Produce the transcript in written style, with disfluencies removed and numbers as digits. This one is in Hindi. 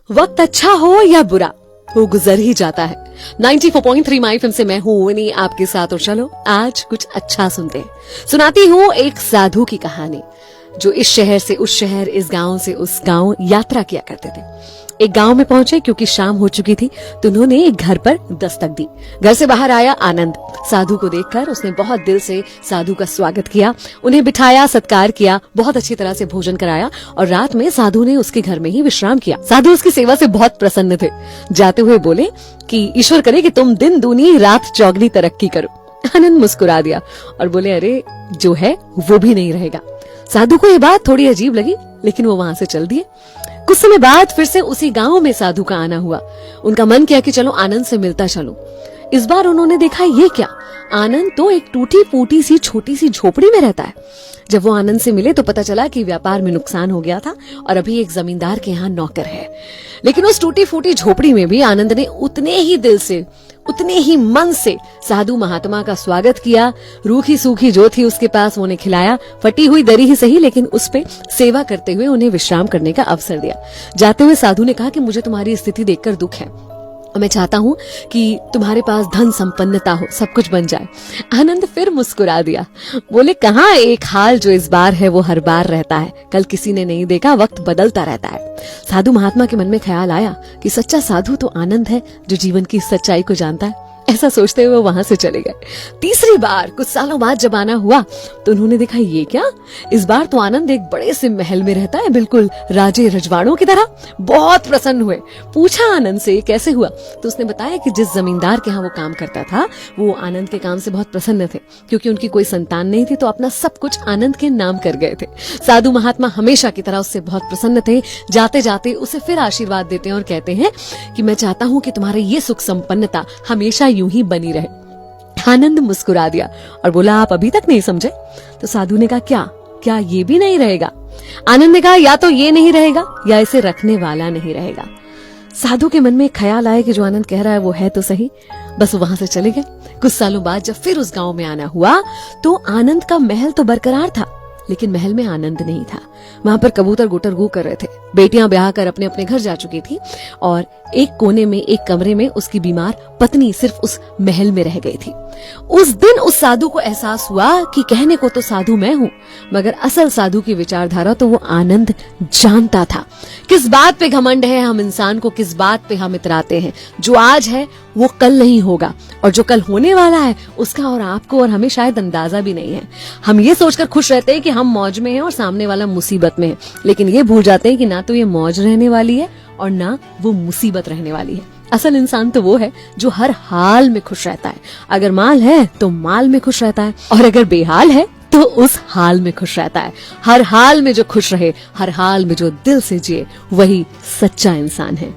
वक्त अच्छा हो या बुरा, वो गुजर ही जाता है। 94.3 माई एफएम से मैं हूँ वनी आपके साथ, और चलो आज कुछ अच्छा सुनते हैं। सुनाती हूँ एक साधु की कहानी जो इस शहर से उस शहर, इस गांव से उस गांव यात्रा किया करते थे। एक गांव में पहुंचे क्योंकि शाम हो चुकी थी, तो उन्होंने एक घर पर दस्तक दी। घर से बाहर आया आनंद। साधु को देखकर उसने बहुत दिल से साधु का स्वागत किया, उन्हें बिठाया, सत्कार किया, बहुत अच्छी तरह से भोजन कराया और रात में साधु ने उसके घर में ही विश्राम किया। साधु उसकी सेवा से बहुत प्रसन्न थे। जाते हुए बोले कि ईश्वर करे कि तुम दिन दूनी रात चौगनी तरक्की करो। आनंद मुस्कुरा दिया और बोले, अरे जो है वो भी नहीं रहेगा। साधु को ये बात थोड़ी अजीब लगी, लेकिन वो वहां से चल दिए। कुछ समय बाद फिर से उसी गांव में साधु का आना हुआ। उनका मन किया कि चलो आनंद से मिलता चलो। इस बार उन्होंने देखा, ये क्या, आनंद तो एक टूटी फूटी सी छोटी सी झोपड़ी में रहता है। जब वो आनंद से मिले तो पता चला कि व्यापार में नुकसान हो गया था और अभी एक जमींदार के यहाँ नौकर है। लेकिन उस टूटी फूटी झोपड़ी में भी आनंद ने उतने ही दिल से, उतने ही मन से साधु महात्मा का स्वागत किया। रूखी सूखी जो थी उसके पास वो उन्हें खिलाया, फटी हुई दरी ही सही लेकिन उस पे सेवा करते हुए उन्हें विश्राम करने का अवसर दिया। जाते हुए साधु ने कहा कि मुझे तुम्हारी स्थिति देखकर दुख है, मैं चाहता हूं कि तुम्हारे पास धन संपन्नता हो, सब कुछ बन जाए। आनंद फिर मुस्कुरा दिया, बोले, कहाँ एक हाल जो इस बार है वो हर बार रहता है, कल किसी ने नहीं देखा, वक्त बदलता रहता है। साधु महात्मा के मन में ख्याल आया कि सच्चा साधु तो आनंद है जो जीवन की सच्चाई को जानता है। ऐसा सोचते हुए वहां से चले गए। तीसरी बार कुछ सालों बाद जब आना हुआ तो उन्होंने देखा, ये क्या, इस बार तो आनंद एक बड़े से महल में रहता है, बिल्कुल राजे रजवाड़ों की तरह। बहुत प्रसन्न हुए। पूछा आनंद से कैसे हुआ, तो उसने बताया कि जिस जमींदार के यहाँ वो काम करता था वो आनंद के काम से बहुत प्रसन्न थे। क्योंकि उनकी कोई संतान नहीं थी तो अपना सब कुछ आनंद के नाम कर गए थे। साधु महात्मा हमेशा की तरह उससे बहुत प्रसन्न थे। जाते जाते उसे फिर आशीर्वाद देते हैं और कहते हैं कि मैं चाहता हूँ कि तुम्हारे ये सुख संपन्नता हमेशा यूं ही बनी रहे। आनंद मुस्कुरा दिया और बोला, आप अभी तक नहीं समझे? तो साधु ने कहा, क्या ये भी नहीं रहेगा? आनंद ने कहा, या तो ये नहीं रहेगा या इसे रखने वाला नहीं रहेगा। साधु के मन में ख्याल आया कि जो आनंद कह रहा है वो है तो सही। बस वहां से चले गए। कुछ सालों बाद जब फिर उस गांव में आना हुआ तो आनंद का महल तो बरकरार था, लेकिन महल में आनंद नहीं था। वहां पर कबूतर गुटर गू कर रहे थे। बेटियां ब्याह कर अपने अपने घर जा चुकी थी और एक कोने में, एक कमरे में उसकी बीमार पत्नी सिर्फ उस महल में रह गई थी। उस दिन उस साधु को एहसास हुआ कि कहने को तो साधु मैं हूँ, मगर असल साधु की विचारधारा तो वो आनंद जानता था। किस बात पे घमंड है हम इंसान को, किस बात पे हम इतराते हैं। जो आज है वो कल नहीं होगा, और जो कल होने वाला है उसका और आपको और हमें शायद अंदाजा भी नहीं है। हम ये सोचकर खुश रहते हैं कि हम मौज में हैं और सामने वाला मुसीबत में है, लेकिन ये भूल जाते हैं कि ना तो ये मौज रहने वाली है और ना वो मुसीबत रहने वाली है। असल इंसान तो वो है जो हर हाल में खुश रहता है। अगर माल है तो माल में खुश रहता है, और अगर बेहाल है तो उस हाल में खुश रहता है। हर हाल में जो खुश रहे, हर हाल में जो दिल से जिए, वही सच्चा इंसान है।